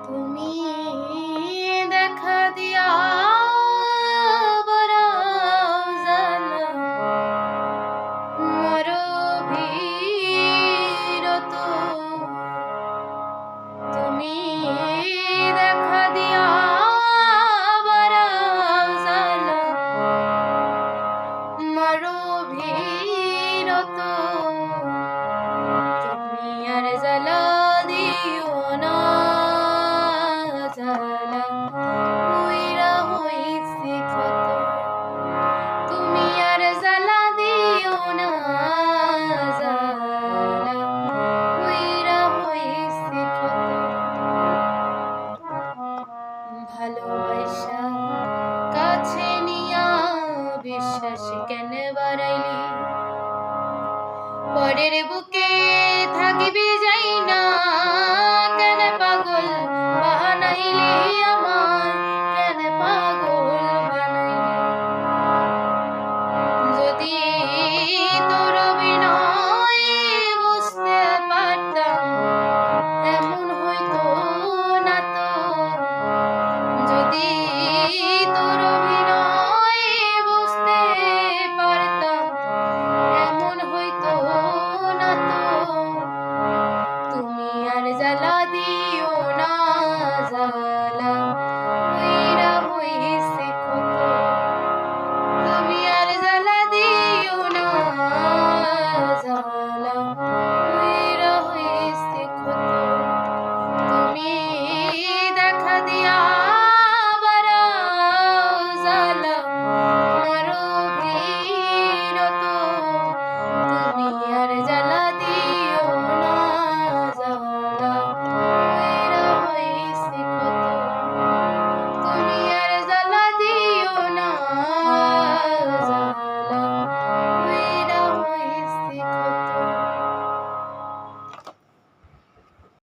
তুমি দেখা দিয়া বড়াও জ্বালা মরো ভিরত তুমি দেখা দিয়া বড়াও জ্বালা মরো ভিরত তুমি আর জ্বালা দিও না জ্বালা উইরা হইছে ক্ষত তুমি আর জ্বালা দিও না জ্বালা উইরা হইছে ক্ষত ভালোবাসা কাছে নিয়া বিশ্বাস কেন বাড়াইলি পরের বুকে থাকিবি যাই না কেন পাগল বানাইলি আমায় কেন পাগল বানাইলি যদি তোর বিনয় বুঝতে পারতাম এমন হইতো না তো যদি তোর বিনয় বুঝতে পারতাম এমন হইতো না তো তুমি আর জ্বালা দিও না জ্বালা উইরা হইছে ক্ষত তুমি আর জ্বালা দিও না জ্বালা উইরা হইছে ক্ষত তুমি